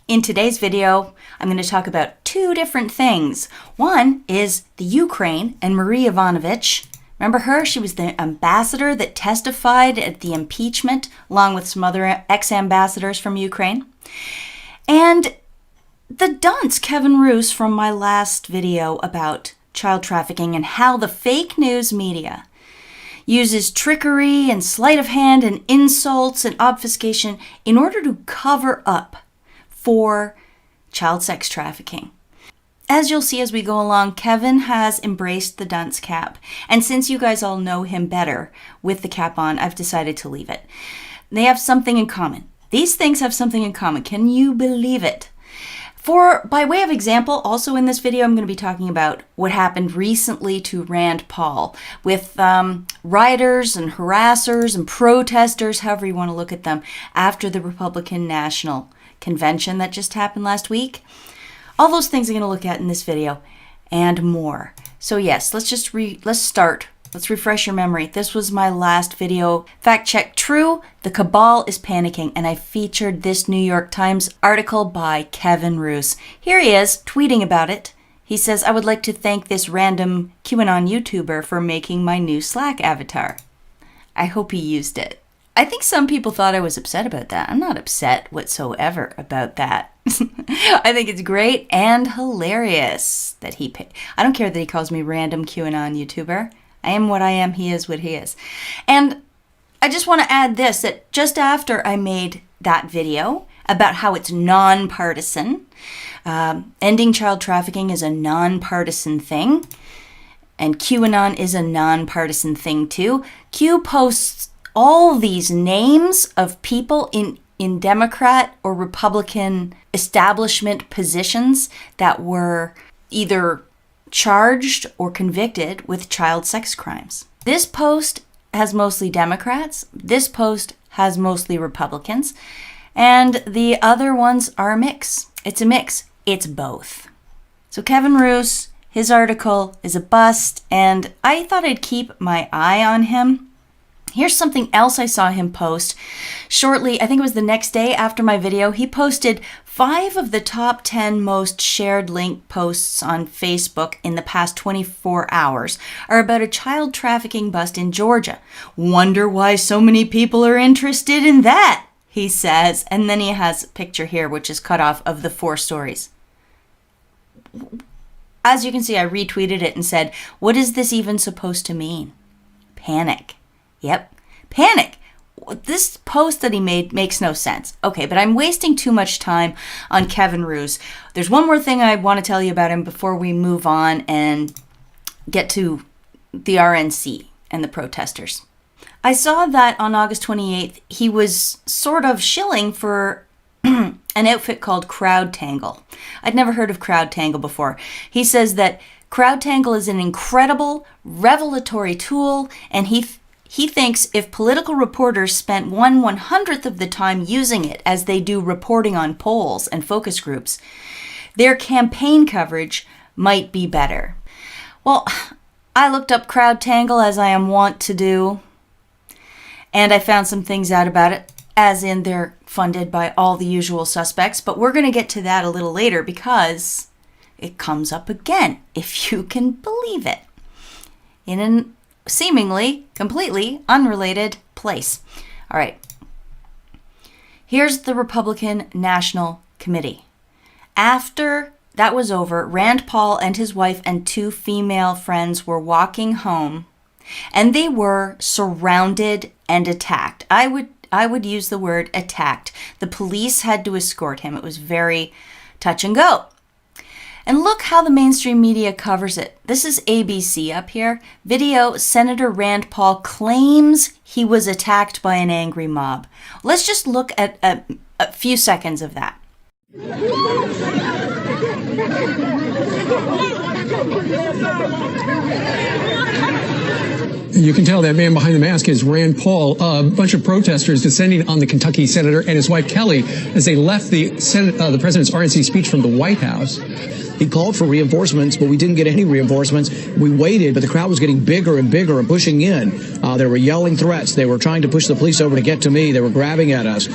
In today's video, I'm going to talk about two different things. One is the Ukraine and Marie Ivanovich. Remember her? She was the ambassador that testified at the impeachment, along with some other ex-ambassadors from Ukraine. And the dunce, Kevin Roose, from my last video about child trafficking and how the fake news media uses trickery and sleight of hand and insults and obfuscation in order to cover up for child sex trafficking. As you'll see as we go along, Kevin has embraced the dunce cap. And since you guys all know him better with the cap on, I've decided to leave it. They have something in common. These things have something in common. Can you believe it? By way of example, also in this video, I'm going to be talking about what happened recently to Rand Paul with rioters and harassers and protesters, however you want to look at them, after the Republican National Convention that just happened last week. All those things I'm going to look at in this video and more. So yes, let's start. Let's refresh your memory. This was my last video. Fact check true. The cabal is panicking, and I featured this New York Times article by Kevin Roose. Here he is tweeting about it. He says, "I would like to thank this random QAnon YouTuber for making my new Slack avatar." I hope he used it. I think some people thought I was upset about that. I'm not upset whatsoever about that. I think it's great and hilarious that I don't care that he calls me random QAnon YouTuber. I am what I am, he is what he is. And I just want to add this, that just after I made that video about how it's nonpartisan, ending child trafficking is a nonpartisan thing, and QAnon is a nonpartisan thing too, Q posts all these names of people in Democrat or Republican establishment positions that were either charged or convicted with child sex crimes. This post has mostly Democrats, this post has mostly Republicans, and the other ones are a mix. It's a mix. It's both. So Kevin Roose, his article is a bust, and I thought I'd keep my eye on him. Here's something else I saw him post. Shortly, I think it was the next day after my video, he posted 5 of the top 10 most shared link posts on Facebook in the past 24 hours are about a child trafficking bust in Georgia. Wonder why so many people are interested in that, he says. And then he has a picture here, which is cut off of the 4 stories. As you can see, I retweeted it and said, what is this even supposed to mean? Panic. Yep, panic. This post that he made makes no sense. Okay, but I'm wasting too much time on Kevin Roose. There's one more thing I want to tell you about him before we move on and get to the RNC and the protesters. I saw that on August 28th, he was sort of shilling for an outfit called Crowd Tangle. I'd never heard of Crowd Tangle before. He says that Crowd Tangle is an incredible, revelatory tool, and he thinks if political reporters spent 1/100th of the time using it as they do reporting on polls and focus groups, their campaign coverage might be better. Well, I looked up Crowd Tangle as I am wont to do, and I found some things out about it, as in they're funded by all the usual suspects, but we're going to get to that a little later because it comes up again, if you can believe it, in an seemingly completely unrelated place. All right. Here's the Republican National Committee. After that was over, Rand Paul and his wife and 2 female friends were walking home, and they were surrounded and attacked. I would use the word attacked. The police had to escort him. It was very touch and go. And look how the mainstream media covers it. This is ABC up here. Video, Senator Rand Paul claims he was attacked by an angry mob. Let's just look at a few seconds of that. You can tell that man behind the mask is Rand Paul. A bunch of protesters descending on the Kentucky senator and his wife Kelly as they left the president's RNC speech from the White House. He called for reinforcements, but we didn't get any reinforcements. We waited, but the crowd was getting bigger and bigger and pushing in. They were yelling threats. They were trying to push the police over to get to me. They were grabbing at us.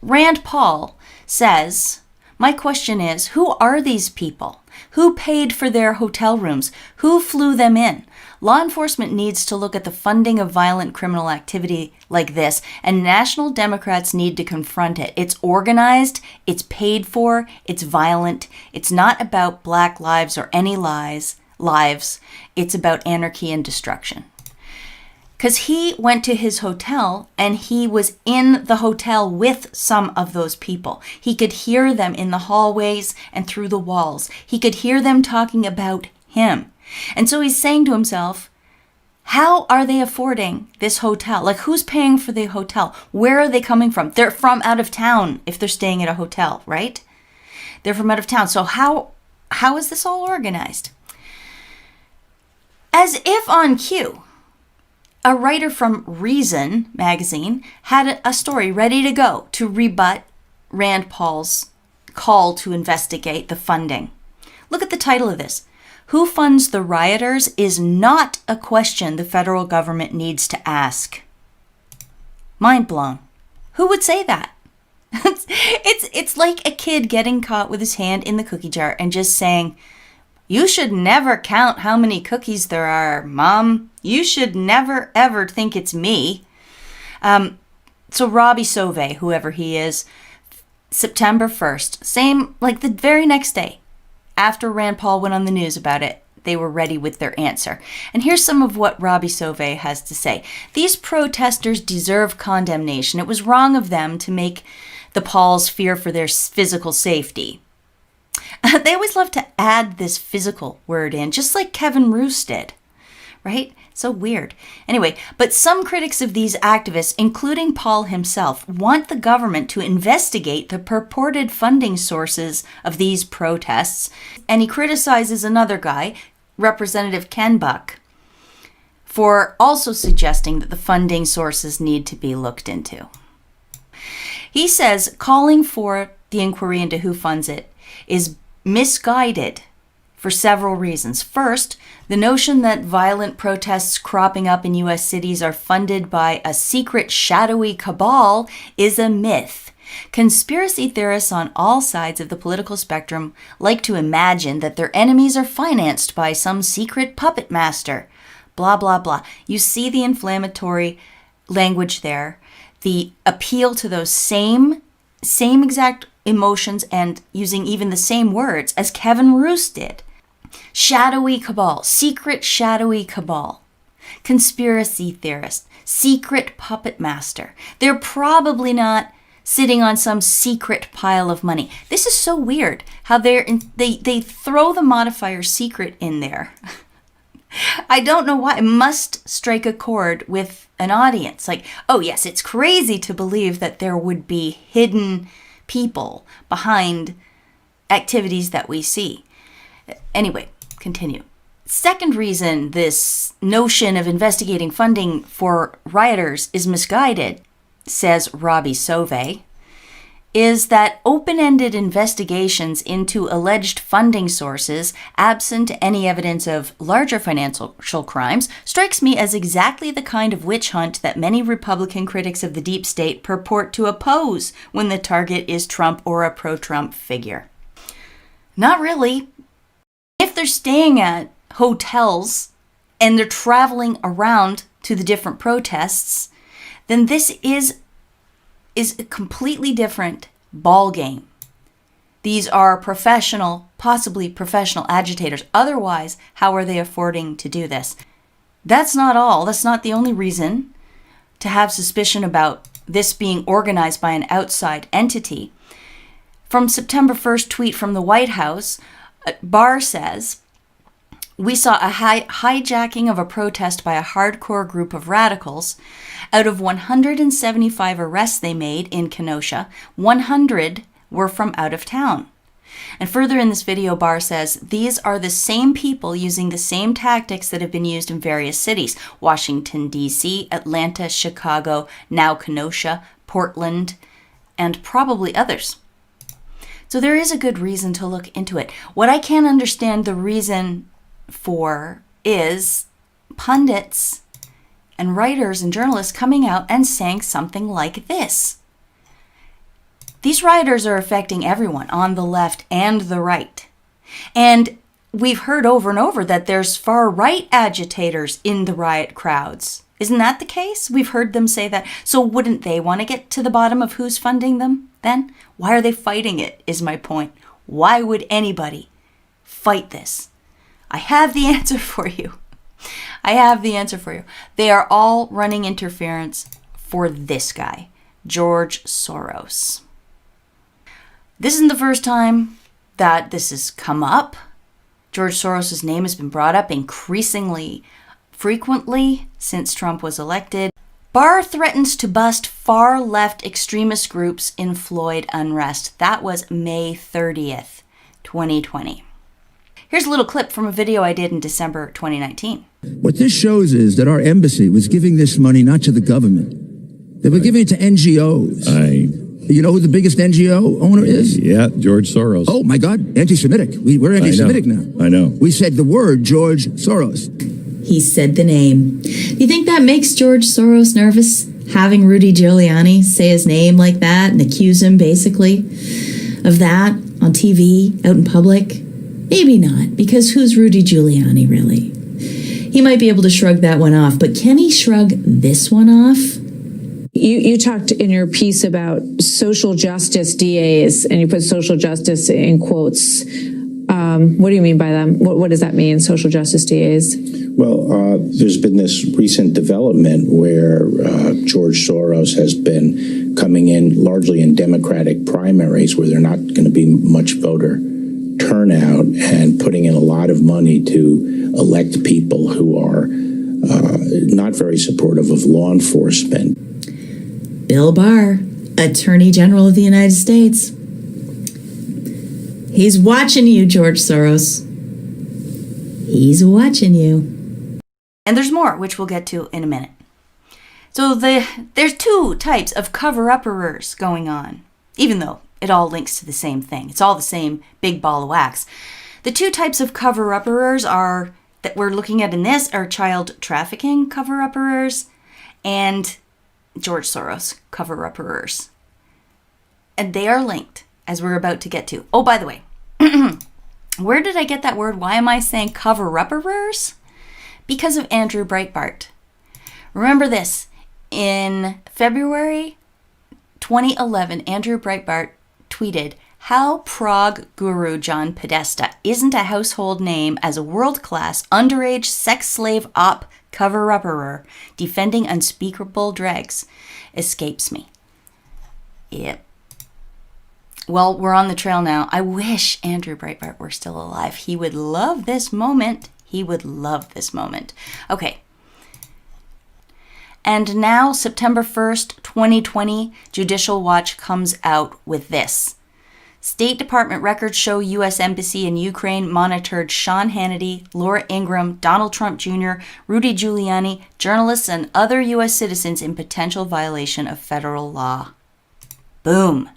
Rand Paul says My question is, who are these people? Who paid for their hotel rooms? Who flew them in? Law enforcement needs to look at the funding of violent criminal activity like this, and national Democrats need to confront it. It's organized, it's paid for, it's violent. It's not about black lives or any lives. It's about anarchy and destruction. Because he went to his hotel and he was in the hotel with some of those people. He could hear them in the hallways and through the walls. He could hear them talking about him. And so he's saying to himself, how are they affording this hotel? Like, who's paying for the hotel? Where are they coming from? They're from out of town if they're staying at a hotel, right? They're from out of town. So how is this all organized? As if on cue, a writer from Reason magazine had a story ready to go to rebut Rand Paul's call to investigate the funding. Look at the title of this. Who funds the rioters is not a question the federal government needs to ask. Mind blown. Who would say that? It's like a kid getting caught with his hand in the cookie jar and just saying, you should never count how many cookies there are, Mom. You should never, ever think it's me. So Robbie Sauvé, whoever he is, September 1st, same, like the very next day, after Rand Paul went on the news about it, they were ready with their answer. And here's some of what Robbie Sauvé has to say. These protesters deserve condemnation. It was wrong of them to make the Pauls fear for their physical safety. They always love to add this physical word in, just like Kevin Roose did, right? So weird. Anyway, but some critics of these activists, including Paul himself, want the government to investigate the purported funding sources of these protests. And he criticizes another guy, Representative Ken Buck, for also suggesting that the funding sources need to be looked into. He says calling for the inquiry into who funds it is misguided for several reasons. First, the notion that violent protests cropping up in U.S. cities are funded by a secret, shadowy cabal is a myth. Conspiracy theorists on all sides of the political spectrum like to imagine that their enemies are financed by some secret puppet master. Blah, blah, blah. You see the inflammatory language there, the appeal to those same exact emotions and using even the same words as Kevin Roose did. Shadowy cabal, secret shadowy cabal, conspiracy theorist, secret puppet master. They're probably not sitting on some secret pile of money. This is so weird how they throw the modifier secret in there. I don't know why. It must strike a chord with an audience. Like, oh yes, it's crazy to believe that there would be hidden people behind activities that we see. Anyway, continue. Second reason this notion of investigating funding for rioters is misguided, says Robbie Sauvé, is that open-ended investigations into alleged funding sources, absent any evidence of larger financial crimes, strikes me as exactly the kind of witch hunt that many Republican critics of the deep state purport to oppose when the target is Trump or a pro-Trump figure. Not really. If they're staying at hotels and they're traveling around to the different protests, then this is a completely different ball game. These are professional, possibly professional agitators. Otherwise, how are they affording to do this? That's not all. That's not the only reason to have suspicion about this being organized by an outside entity. From September 1st tweet from the White House, Barr says, we saw a hijacking of a protest by a hardcore group of radicals. Out of 175 arrests they made in Kenosha, 100 were from out of town. And further in this video, Barr says, these are the same people using the same tactics that have been used in various cities: Washington, D.C., Atlanta, Chicago, now Kenosha, Portland, and probably others. So there is a good reason to look into it. What I can't understand the reason for is pundits and writers and journalists coming out and saying something like this. These rioters are affecting everyone on the left and the right. And we've heard over and over that there's far-right agitators in the riot crowds. Isn't that the case? We've heard them say that. So wouldn't they want to get to the bottom of who's funding them then? Why are they fighting it, is my point. Why would anybody fight this? I have the answer for you. I have the answer for you. They are all running interference for this guy, George Soros. This isn't the first time that this has come up. George Soros' name has been brought up increasingly frequently since Trump was elected. Barr threatens to bust far-left extremist groups in Floyd unrest. That was May 30th, 2020. Here's a little clip from a video I did in December 2019. What this shows is that our embassy was giving this money not to the government. They were giving it to NGOs. You know who the biggest NGO owner is? Yeah, George Soros. Oh, my God, anti-Semitic. We're anti-Semitic now. I know. We said the word George Soros. He said the name. Do you think that makes George Soros nervous? Having Rudy Giuliani say his name like that and accuse him, basically, of that on TV, out in public? Maybe not, because who's Rudy Giuliani, really? He might be able to shrug that one off, but can he shrug this one off? You talked in your piece about social justice DAs, and you put social justice in quotes. What do you mean by that? What does that mean, social justice DAs? Well, there's been this recent development where George Soros has been coming in largely in Democratic primaries where they're not going to be much voter turnout and putting in a lot of money to elect people who are not very supportive of law enforcement. Bill Barr, Attorney General of the United States. He's watching you, George Soros. He's watching you. And there's more, which we'll get to in a minute. So there's two types of cover-upperers going on, even though it all links to the same thing. It's all the same big ball of wax. The two types of cover-upperers are that we're looking at in this are child trafficking cover-upperers and George Soros cover-upperers. And they are linked, as we're about to get to. Oh, by the way, where did I get that word? Why am I saying cover-upperers? Because of Andrew Breitbart. Remember this. In February 2011, Andrew Breitbart tweeted, "How Prague guru John Podesta isn't a household name as a world-class underage sex slave op cover-upperer defending unspeakable dregs escapes me." Yep. Well, we're on the trail now. I wish Andrew Breitbart were still alive. He would love this moment. He would love this moment. Okay. And now, September 1st, 2020, Judicial Watch comes out with this. State Department records show U.S. Embassy in Ukraine monitored Sean Hannity, Laura Ingraham, Donald Trump Jr., Rudy Giuliani, journalists, and other U.S. citizens in potential violation of federal law. Boom.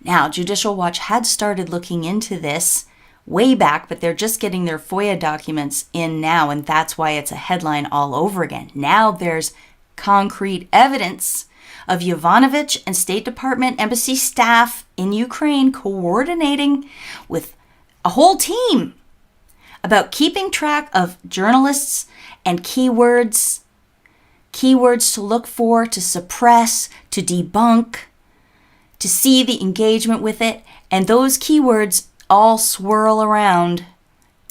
Now, Judicial Watch had started looking into this way back, but they're just getting their FOIA documents in now, and that's why it's a headline all over again. Now there's concrete evidence of Yovanovitch and State Department embassy staff in Ukraine coordinating with a whole team about keeping track of journalists and keywords to look for, to suppress, to debunk, to see the engagement with it. And those keywords all swirl around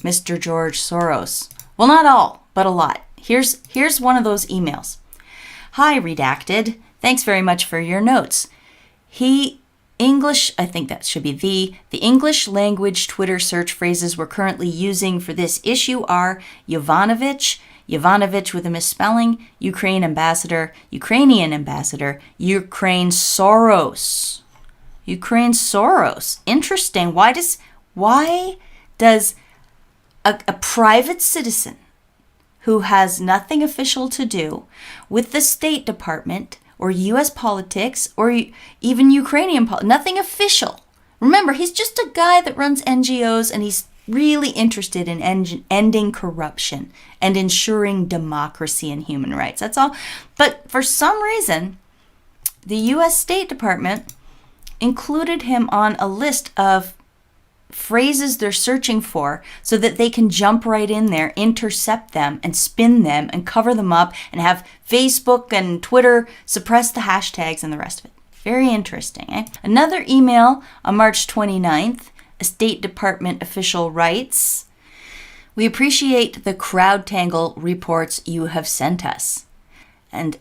Mr. George Soros. Well, not all, but a lot. Here's one of those emails. "Hi, redacted. Thanks very much for your notes. I think that should be the English language Twitter search phrases we're currently using for this issue are Yovanovitch with a misspelling, Ukrainian ambassador, Ukraine Soros. Ukraine Soros. Interesting. Why does a private citizen who has nothing official to do with the State Department or U.S. politics or even Ukrainian politics, nothing official. Remember, he's just a guy that runs NGOs and he's really interested in ending corruption and ensuring democracy and human rights. That's all. But for some reason, the U.S. State Department included him on a list of phrases they're searching for so that they can jump right in there, intercept them, and spin them and cover them up and have Facebook and Twitter suppress the hashtags and the rest of it. Very interesting, eh? Another email on March 29th, a State Department official writes, "We appreciate the CrowdTangle reports you have sent us." And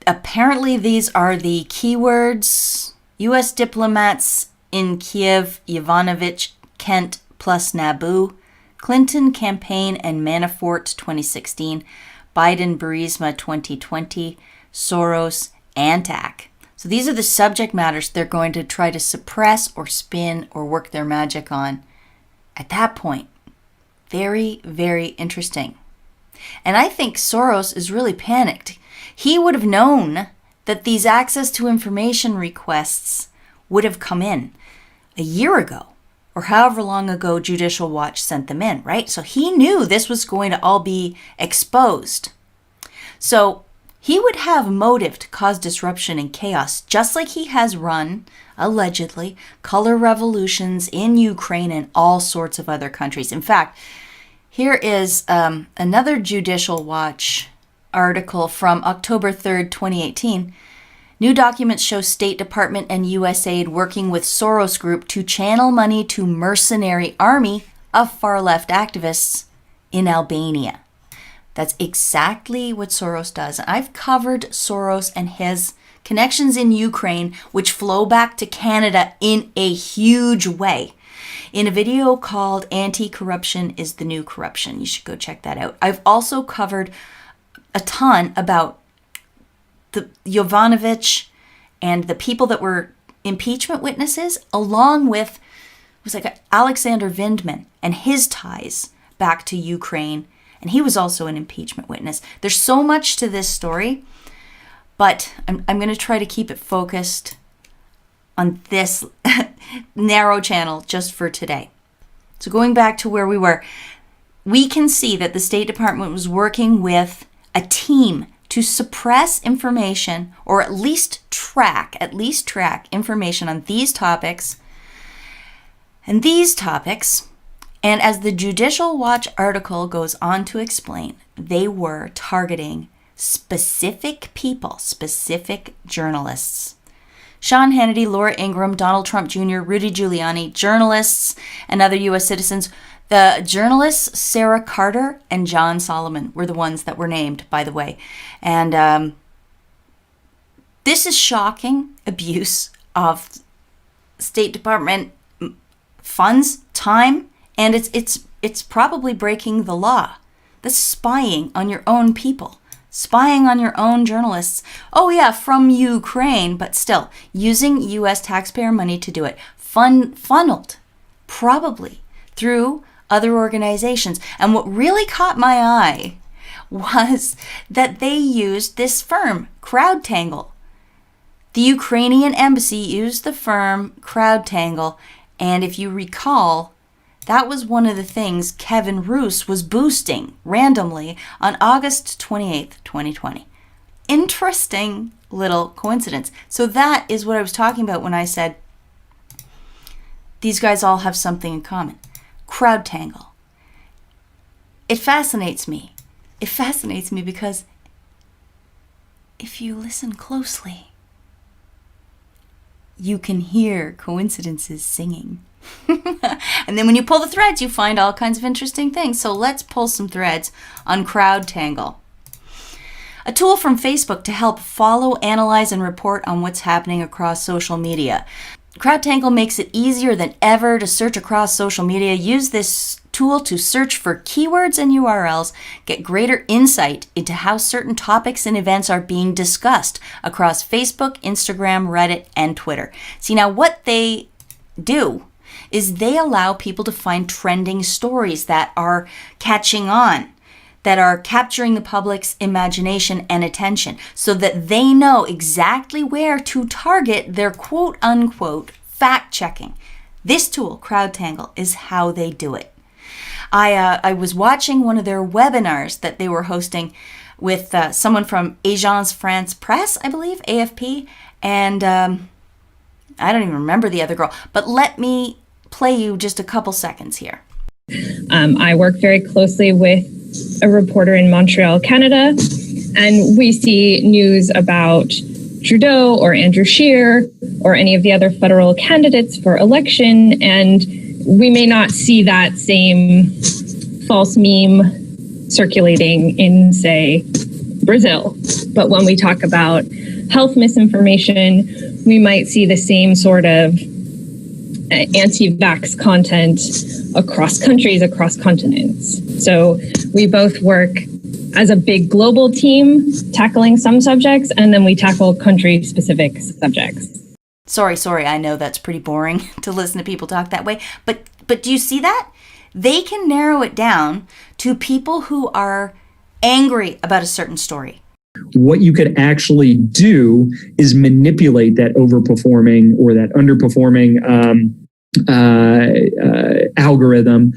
apparently these are the keywords: U.S. diplomats in Kiev, Yovanovitch, Kent plus Naboo, Clinton campaign and Manafort 2016, Biden Burisma 2020, Soros, Antac. So these are the subject matters they're going to try to suppress or spin or work their magic on. At that point, very, very interesting. And I think Soros is really panicked. He would have known that these access to information requests would have come in a year ago or however long ago Judicial Watch sent them in, right? So he knew this was going to all be exposed. So he would have motive to cause disruption and chaos, just like he has run, allegedly, color revolutions in Ukraine and all sorts of other countries. In fact, here is another Judicial Watch article from October 3rd, 2018. New documents show State Department and USAID working with Soros Group to channel money to mercenary army of far-left activists in Albania. That's exactly what Soros does. I've covered Soros and his connections in Ukraine, which flow back to Canada in a huge way, in a video called Anti-Corruption is the New Corruption. You should go check that out. I've also covered a ton about the Yovanovitch and the people that were impeachment witnesses, along with, it was like Alexander Vindman and his ties back to Ukraine. And he was also an impeachment witness. There's so much to this story, but I'm going to try to keep it focused on this narrow channel just for today. So going back to where we were, we can see that the State Department was working with a team to suppress information, or at least track information on these topics. And these topics, and as the Judicial Watch article goes on to explain, they were targeting specific people, specific journalists. Sean Hannity, Laura Ingraham, Donald Trump Jr., Rudy Giuliani, journalists, and other U.S. citizens. The journalists, Sarah Carter and John Solomon, were the ones that were named, by the way. And this is shocking abuse of State Department funds, time, and it's probably breaking the law. That's spying on your own people, spying on your own journalists. Oh yeah, from Ukraine, but still using U.S. taxpayer money to do it. Funneled, probably, through other organizations. And what really caught my eye was that they used this firm, CrowdTangle. The Ukrainian embassy used the firm CrowdTangle, and if you recall, that was one of the things Kevin Roose was boosting randomly on August 28th, 2020. Interesting little coincidence. So that is what I was talking about when I said these guys all have something in common. CrowdTangle. It fascinates me. It fascinates me because if you listen closely, you can hear coincidences singing. And then when you pull the threads, you find all kinds of interesting things. So let's pull some threads on CrowdTangle. A tool from Facebook to help follow, analyze, and report on what's happening across social media. CrowdTangle makes it easier than ever to search across social media. Use this tool to search for keywords and URLs, get greater insight into how certain topics and events are being discussed across Facebook, Instagram, Reddit, and Twitter. See, now what they do is they allow people to find trending stories that are catching on, that are capturing the public's imagination and attention, so that they know exactly where to target their quote-unquote fact-checking. This tool, CrowdTangle, is how they do it. I was watching one of their webinars that they were hosting with someone from Agence France Presse, I believe, AFP, and I don't even remember the other girl, but let me play you just a couple seconds here. I work very closely with a reporter in Montreal, Canada, and we see news about Trudeau or Andrew Scheer or any of the other federal candidates for election, and we may not see that same false meme circulating in, say, Brazil. But when we talk about health misinformation, we might see the same sort of anti-vax content across countries, across continents. So we both work as a big global team tackling some subjects, and then we tackle country-specific subjects. Sorry, I know that's pretty boring to listen to people talk that way, but do you see that? They can narrow it down to people who are angry about a certain story. What you could actually do is manipulate that overperforming or that underperforming algorithm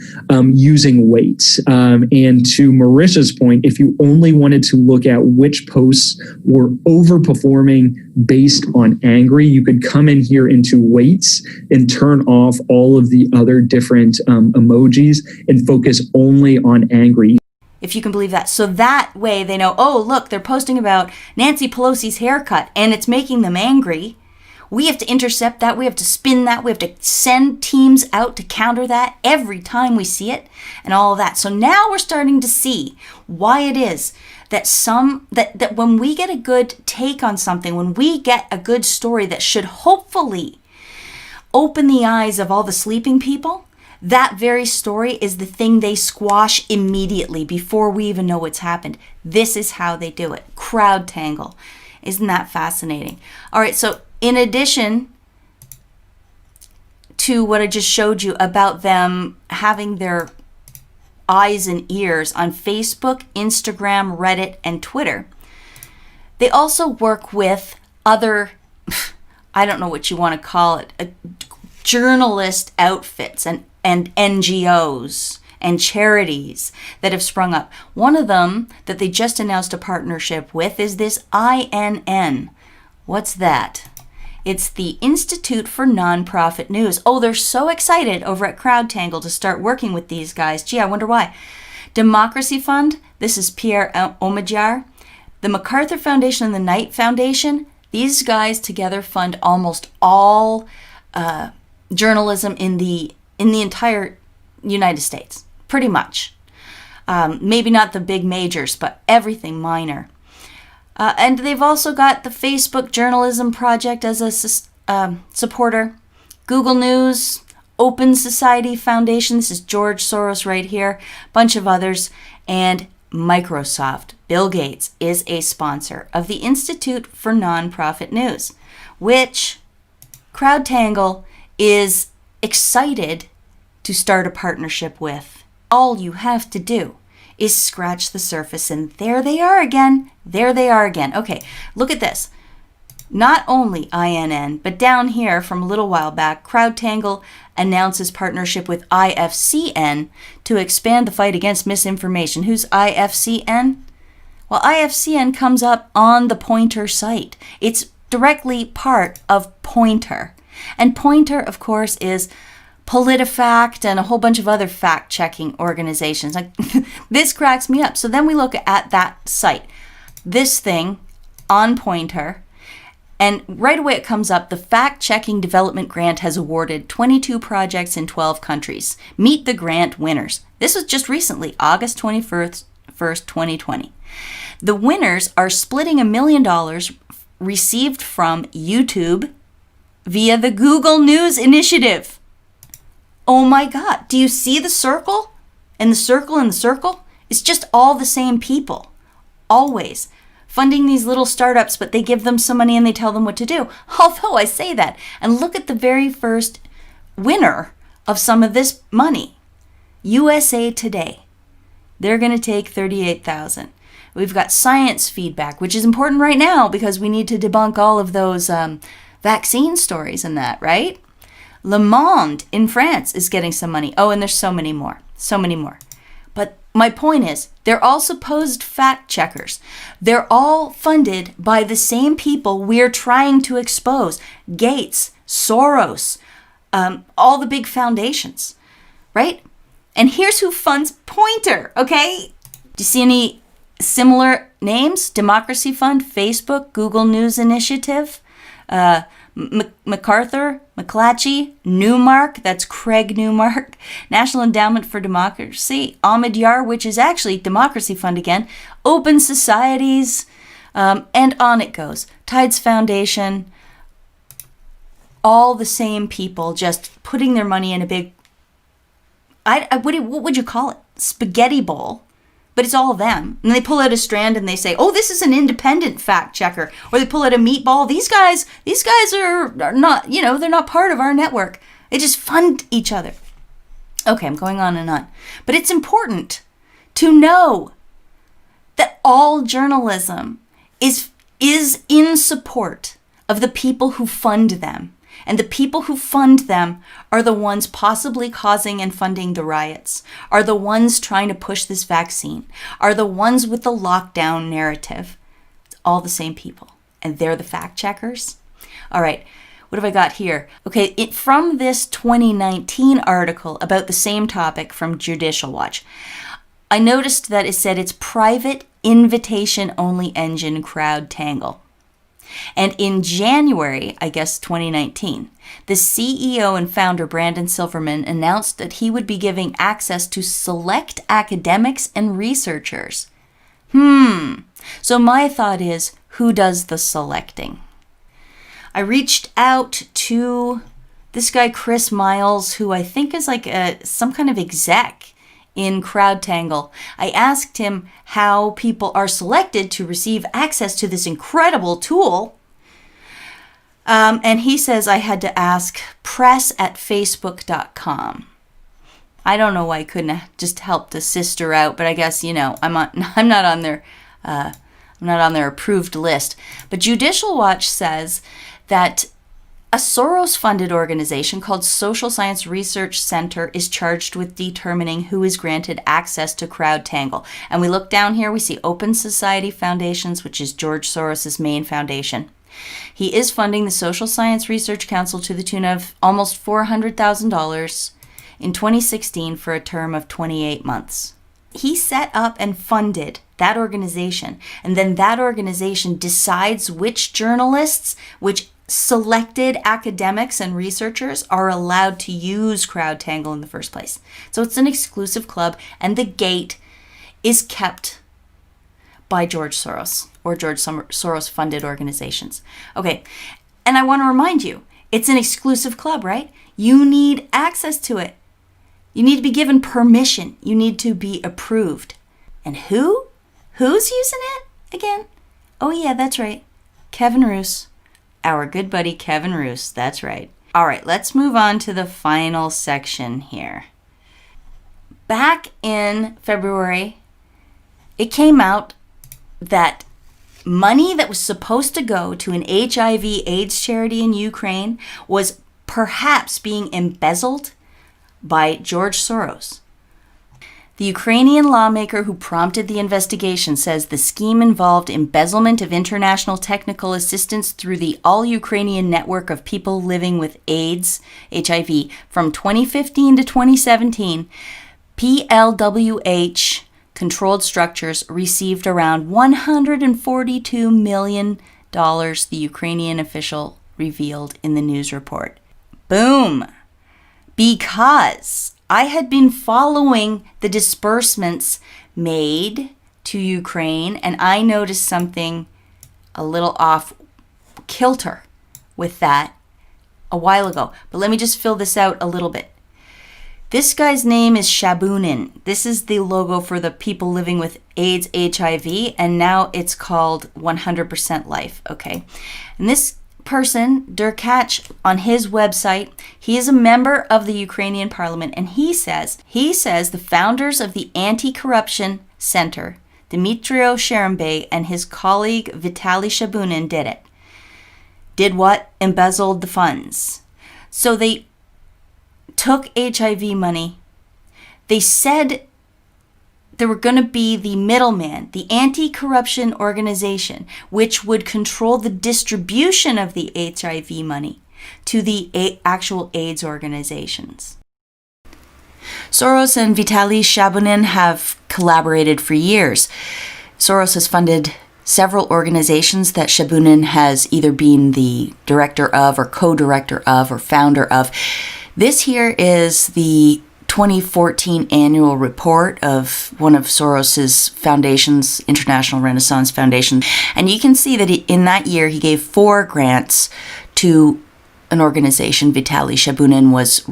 using weights. And to Marisha's point, if you only wanted to look at which posts were overperforming based on angry, you could come in here into weights and turn off all of the other different emojis and focus only on angry. If you can believe that. So that way they know, oh, look, they're posting about Nancy Pelosi's haircut and it's making them angry. We have to intercept that. We have to spin that. We have to send teams out to counter that every time we see it and all of that. So now we're starting to see why it is that that when we get a good take on something, when we get a good story that should hopefully open the eyes of all the sleeping people, that very story is the thing they squash immediately before we even know what's happened. This is how they do it. Crowd tangle. Isn't that fascinating? All right, so in addition to what I just showed you about them having their eyes and ears on Facebook, Instagram, Reddit, and Twitter, they also work with other, I don't know what you want to call it, journalist outfits and NGOs and charities that have sprung up. One of them that they just announced a partnership with is this INN. What's that? It's the Institute for Nonprofit News. Oh, they're so excited over at CrowdTangle to start working with these guys. Gee, I wonder why. Democracy Fund, this is Pierre Omidyar. The MacArthur Foundation and the Knight Foundation, these guys together fund almost all journalism in the entire United States, pretty much. Maybe not the big majors, but everything minor. And they've also got the Facebook Journalism Project as a supporter. Google News, Open Society Foundation, this is George Soros right here, bunch of others, and Microsoft. Bill Gates is a sponsor of the Institute for Nonprofit News, which CrowdTangle is excited to start a partnership with. All you have to do is scratch the surface, and there they are again. There they are again. Okay, look at this. Not only INN, but down here from a little while back, CrowdTangle announces partnership with IFCN to expand the fight against misinformation. Who's IFCN? Well, IFCN comes up on the Pointer site. It's directly part of Pointer. And Pointer, of course, is PolitiFact and a whole bunch of other fact-checking organizations. Like, this cracks me up. So then we look at that site, this thing on Pointer, and right away it comes up, the Fact-Checking Development Grant has awarded 22 projects in 12 countries. Meet the grant winners. This was just recently, August 21st, 2020. The winners are splitting $1 million received from YouTube via the Google News Initiative. Oh my God, do you see the circle? And the circle and the circle? It's just all the same people, always funding these little startups, but they give them some money and they tell them what to do. Although I say that, and look at the very first winner of some of this money, USA Today. They're going to take $38,000. We've got Science Feedback, which is important right now because we need to debunk all of those vaccine stories and that, right? Le Monde in France is getting some money. Oh, and there's so many more. But my point is, they're all supposed fact checkers. They're all funded by the same people we're trying to expose. Gates, Soros, all the big foundations, right? And here's who funds Pointer, okay? Do you see any similar names? Democracy Fund, Facebook, Google News Initiative, MacArthur, McClatchy, Newmark, that's Craig Newmark, National Endowment for Democracy, Ahmed Yar, which is actually Democracy Fund again, Open Societies, and on it goes. Tides Foundation, all the same people just putting their money in a big, what would you call it? Spaghetti bowl. But it's all of them. And they pull out a strand and they say, oh, this is an independent fact checker. Or they pull out a meatball. These guys are not, they're not part of our network. They just fund each other. Okay, I'm going on and on. But it's important to know that all journalism is in support of the people who fund them. And the people who fund them are the ones possibly causing and funding the riots, are the ones trying to push this vaccine, are the ones with the lockdown narrative. It's all the same people. And they're the fact checkers. All right, what have I got here? Okay, from this 2019 article about the same topic from Judicial Watch, I noticed that it said it's private invitation-only engine CrowdTangle. And in January, I guess 2019, the CEO and founder Brandon Silverman announced that he would be giving access to select academics and researchers. So my thought is, who does the selecting? I reached out to this guy, Chris Miles, who I think is like some kind of exec in CrowdTangle. I asked him how people are selected to receive access to this incredible tool. And he says I had to ask press@facebook.com. I don't know why I couldn't have just helped a sister out, but I guess, I'm not on their approved list. But Judicial Watch says that a Soros-funded organization called Social Science Research Center is charged with determining who is granted access to CrowdTangle. And we look down here, we see Open Society Foundations, which is George Soros' main foundation. He is funding the Social Science Research Council to the tune of almost $400,000 in 2016 for a term of 28 months. He set up and funded that organization, and then that organization decides which journalists, which selected academics and researchers are allowed to use CrowdTangle in the first place. So it's an exclusive club, and the gate is kept by George Soros or George Soros funded organizations. Okay, and I want to remind you, it's an exclusive club, right? You need access to it. You need to be given permission. You need to be approved. And who's using it again? Oh yeah, that's right. Kevin Roose. Our good buddy Kevin Roose, that's right. All right, let's move on to the final section here. Back in February, it came out that money that was supposed to go to an HIV/AIDS charity in Ukraine was perhaps being embezzled by George Soros. The Ukrainian lawmaker who prompted the investigation says the scheme involved embezzlement of international technical assistance through the all-Ukrainian network of people living with AIDS, HIV. From 2015 to 2017, PLWH controlled structures received around $142 million, the Ukrainian official revealed in the news report. Boom! Because I had been following the disbursements made to Ukraine, and I noticed something a little off kilter with that a while ago. But let me just fill this out a little bit. This guy's name is Shabunin. This is the logo for the people living with AIDS, HIV, and now it's called 100% Life. Okay. And this person, Derkach, on his website, he is a member of the Ukrainian parliament, and he says the founders of the Anti-Corruption Center, Dmytro Sherenbay and his colleague Vitaly Shabunin did it. Did what? Embezzled the funds. So they took HIV money. They said there were going to be the middleman, the anti-corruption organization, which would control the distribution of the HIV money. to the actual AIDS organizations. Soros and Vitaly Shabunin have collaborated for years. Soros has funded several organizations that Shabunin has either been the director of or co-director of or founder of. This here is the 2014 annual report of one of Soros's foundations, International Renaissance Foundation. And you can see that in that year he gave 4 grants to an organization Vitaly Shabunin was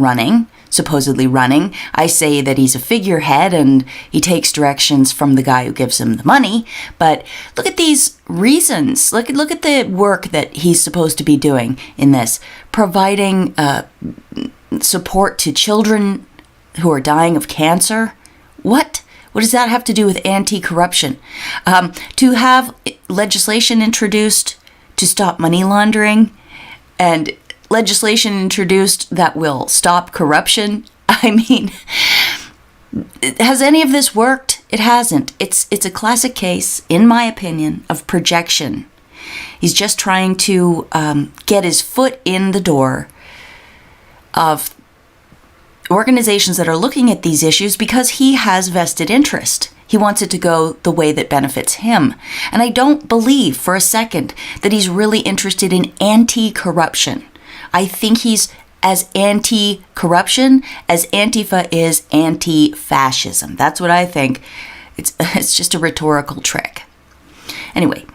supposedly running. I say that he's a figurehead and he takes directions from the guy who gives him the money. But look at these reasons. Look at the work that he's supposed to be doing in this. Providing support to children who are dying of cancer. What does that have to do with anti-corruption? To have legislation introduced to stop money laundering and legislation introduced that will stop corruption. I mean, has any of this worked? It hasn't. It's a classic case, in my opinion, of projection. He's just trying to get his foot in the door of organizations that are looking at these issues because he has vested interest. He wants it to go the way that benefits him. And I don't believe for a second that he's really interested in anti-corruption. I think he's as anti-corruption as Antifa is anti-fascism. That's what I think. It's just a rhetorical trick. Anyway,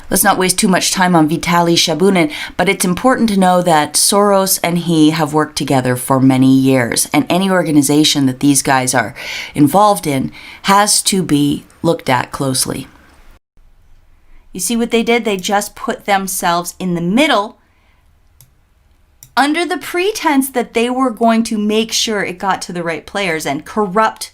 let's not waste too much time on Vitaly Shabunin, but it's important to know that Soros and he have worked together for many years, and any organization that these guys are involved in has to be looked at closely. You see what they did? They just put themselves in the middle under the pretense that they were going to make sure it got to the right players and corrupt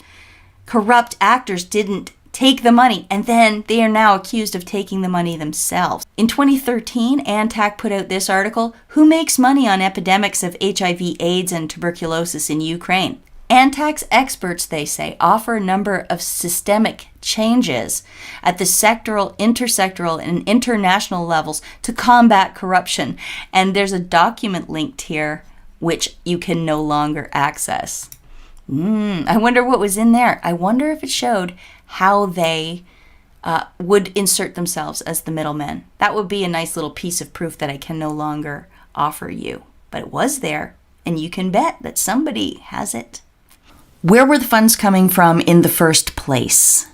actors didn't take the money, and then they are now accused of taking the money themselves. In 2013, ANTAC put out this article, Who Makes Money on Epidemics of HIV, AIDS, and Tuberculosis in Ukraine? ANTAC's experts, they say, offer a number of systemic changes at the sectoral, intersectoral, and international levels to combat corruption. And there's a document linked here which you can no longer access. I wonder what was in there. I wonder if it showed how they would insert themselves as the middlemen. That would be a nice little piece of proof that I can no longer offer you. But it was there, and you can bet that somebody has it. Where were the funds coming from in the first place?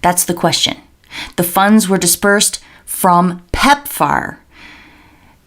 That's the question. The funds were dispersed from PEPFAR,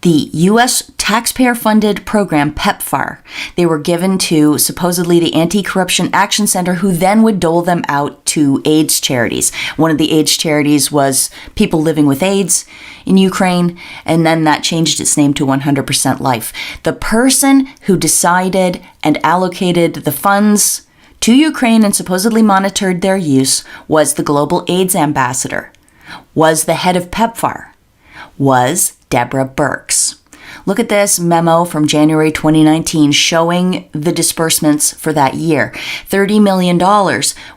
the U.S. taxpayer-funded program PEPFAR. They were given to supposedly the Anti-Corruption Action Center, who then would dole them out to AIDS charities. One of the AIDS charities was People Living with AIDS in Ukraine, and then that changed its name to 100% Life. The person who decided and allocated the funds to Ukraine and supposedly monitored their use was the global AIDS ambassador, was the head of PEPFAR, was Deborah Birx. Look at this memo from January 2019 showing the disbursements for that year. $30 million,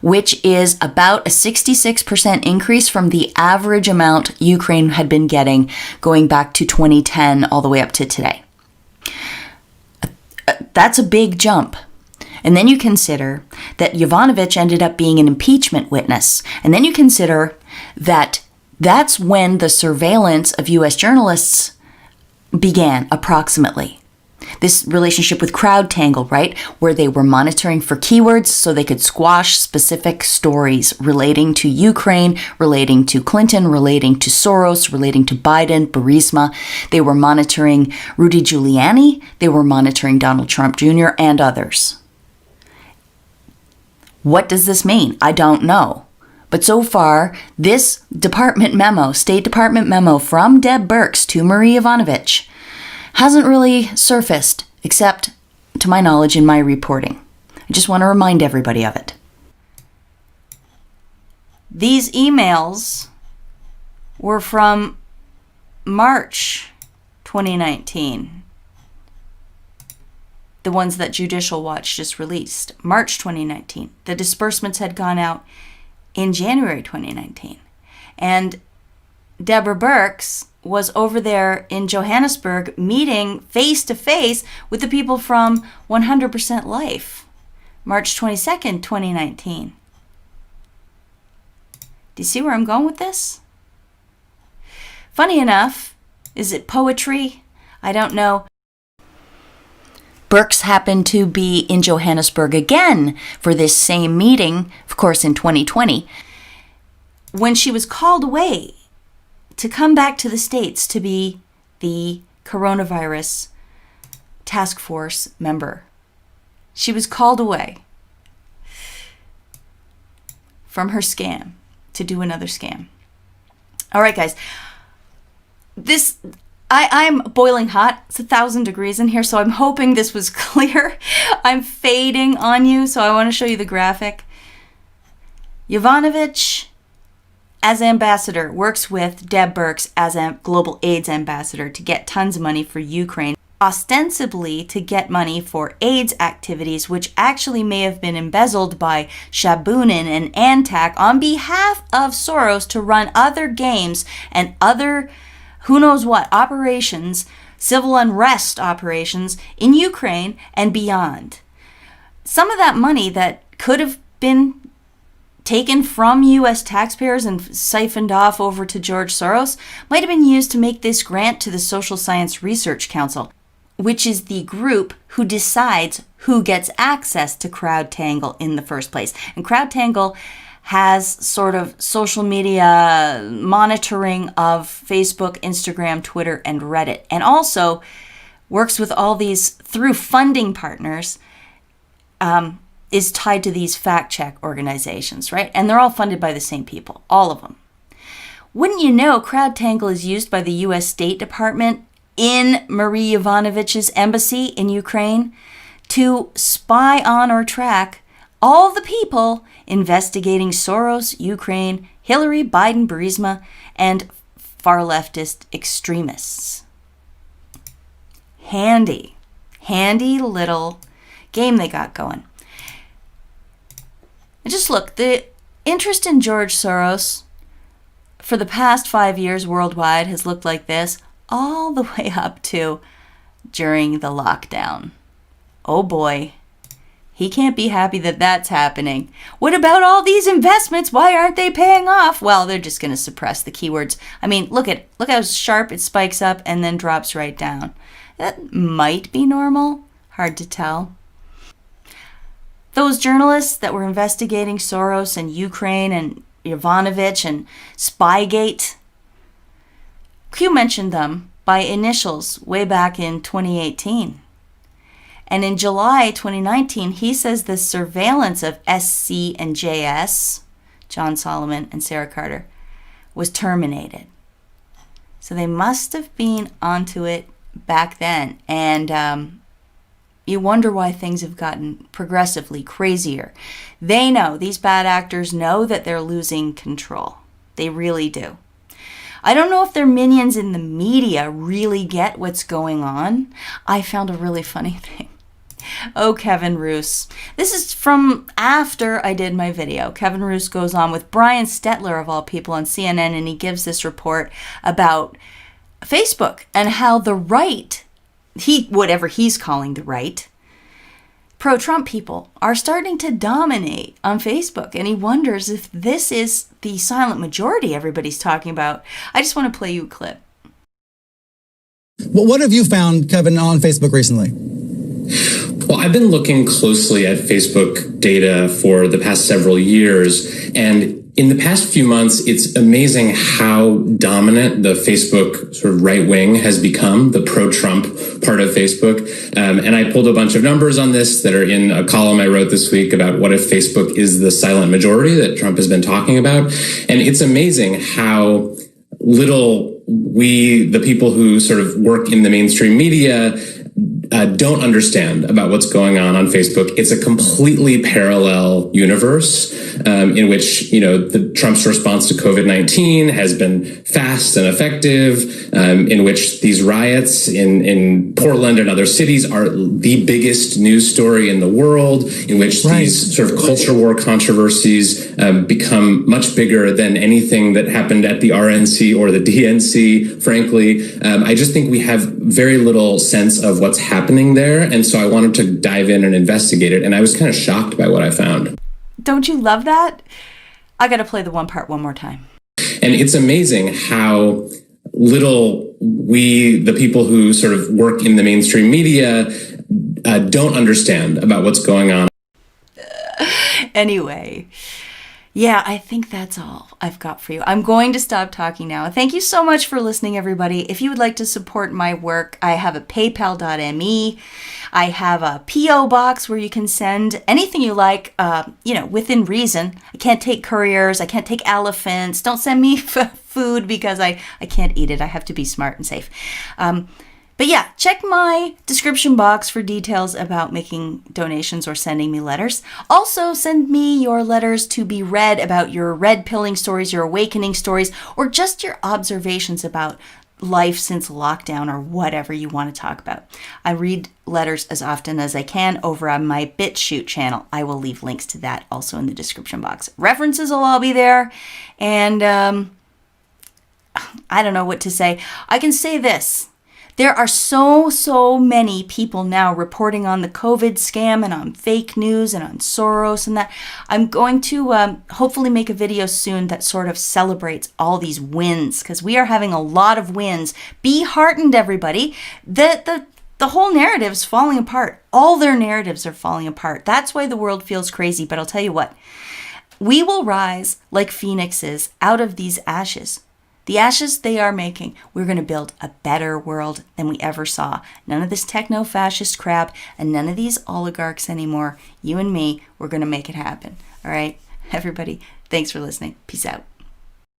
which is about a 66% increase from the average amount Ukraine had been getting going back to 2010 all the way up to today. That's a big jump. And then you consider that Yovanovitch ended up being an impeachment witness. And then you consider that that's when the surveillance of U.S. journalists began, approximately. This relationship with Tangled, right? Where they were monitoring for keywords so they could squash specific stories relating to Ukraine, relating to Clinton, relating to Soros, relating to Biden, Burisma. They were monitoring Rudy Giuliani. They were monitoring Donald Trump Jr. and others. What does this mean? I don't know. But so far, this State Department memo from Deb Birx to Marie Yovanovitch hasn't really surfaced, except, to my knowledge, in my reporting. I just want to remind everybody of it. These emails were from March 2019. The ones that Judicial Watch just released, March 2019. The disbursements had gone out in January 2019. And Deborah Birx was over there in Johannesburg meeting face-to-face with the people from 100% Life, March 22nd, 2019. Do you see where I'm going with this? Funny enough, is it poetry? I don't know. Birx happened to be in Johannesburg again for this same meeting, of course in 2020, when she was called away to come back to the States to be the coronavirus task force member. She was called away from her scam to do another scam. All right, guys. I'm boiling hot. It's 1,000 degrees in here, so I'm hoping this was clear. I'm fading on you, so I want to show you the graphic. Yovanovitch, as ambassador, works with Deb Birx as a global AIDS ambassador to get tons of money for Ukraine, ostensibly to get money for AIDS activities, which actually may have been embezzled by Shabunin and Antac on behalf of Soros to run other games and other who knows what operations, civil unrest operations in Ukraine and beyond. Some of that money that could have been taken from U.S. taxpayers and siphoned off over to George Soros might have been used to make this grant to the Social Science Research Council, which is the group who decides who gets access to CrowdTangle in the first place. And CrowdTangle has sort of social media monitoring of Facebook, Instagram, Twitter, and Reddit, and also works with all these through funding partners, is tied to these fact check organizations, right? And they're all funded by the same people, all of them. Wouldn't you know, CrowdTangle is used by the U.S. State Department in Marie Yovanovitch's embassy in Ukraine to spy on or track all the people investigating Soros, Ukraine, Hillary, Biden, Burisma, and far leftist extremists. Handy little game they got going. And just look, the interest in George Soros for the past 5 years worldwide has looked like this all the way up to during the lockdown. Oh boy, he can't be happy that that's happening. What about all these investments? Why aren't they paying off? Well, they're just going to suppress the keywords. I mean, look how sharp it spikes up and then drops right down. That might be normal. Hard to tell. Those journalists that were investigating Soros and Ukraine and Yovanovitch and Spygate, Q mentioned them by initials way back in 2018. And in July 2019, he says the surveillance of SC and JS, John Solomon and Sarah Carter, was terminated. So they must have been onto it back then. And you wonder why things have gotten progressively crazier. They know, these bad actors know that they're losing control. They really do. I don't know if their minions in the media really get what's going on. I found a really funny thing. Oh, Kevin Roose. This is from after I did my video. Kevin Roose goes on with Brian Stetler, of all people, on CNN, and he gives this report about Facebook and how the right, whatever he's calling the right, pro-Trump people are starting to dominate on Facebook. And he wonders if this is the silent majority everybody's talking about. I just want to play you a clip. Well, what have you found, Kevin, on Facebook recently? Well, I've been looking closely at Facebook data for the past several years, and in the past few months, it's amazing how dominant the Facebook sort of right wing has become, the pro-Trump part of Facebook. And I pulled a bunch of numbers on this that are in a column I wrote this week about what if Facebook is the silent majority that Trump has been talking about. And it's amazing how little we, the people who sort of work in the mainstream media, don't understand about what's going on Facebook. It's a completely parallel universe in which, the Trump's response to COVID-19 has been fast and effective, in which these riots in Portland and other cities are the biggest news story in the world, in which these sort of culture war controversies become much bigger than anything that happened at the RNC or the DNC, frankly. I just think we have very little sense of what's happening there. And so I wanted to dive in and investigate it. And I was kind of shocked by what I found. Don't you love that? I got to play the one part one more time. And it's amazing how little we, the people who sort of work in the mainstream media, don't understand about what's going on. Anyway, yeah, I think that's all I've got for you. I'm going to stop talking now. Thank you so much for listening, everybody. If you would like to support my work, I have a paypal.me. I have a P.O. box where you can send anything you like, within reason. I can't take couriers. I can't take elephants. Don't send me food because I can't eat it. I have to be smart and safe. But yeah, check my description box for details about making donations or sending me letters. Also, send me your letters to be read about your red pilling stories, your awakening stories, or just your observations about life since lockdown or whatever you want to talk about. I read letters as often as I can over on my BitChute channel. I will leave links to that also in the description box. References will all be there. And I don't know what to say. I can say this. There are so many people now reporting on the COVID scam and on fake news and on Soros and that. I'm going to hopefully make a video soon that sort of celebrates all these wins, because we are having a lot of wins. Be heartened, everybody. The whole narrative's falling apart. All their narratives are falling apart. That's why the world feels crazy. But I'll tell you what, we will rise like phoenixes out of these ashes. The ashes they are making, we're going to build a better world than we ever saw. None of this techno-fascist crap and none of these oligarchs anymore. You and me, we're going to make it happen. All right? Everybody, thanks for listening. Peace out.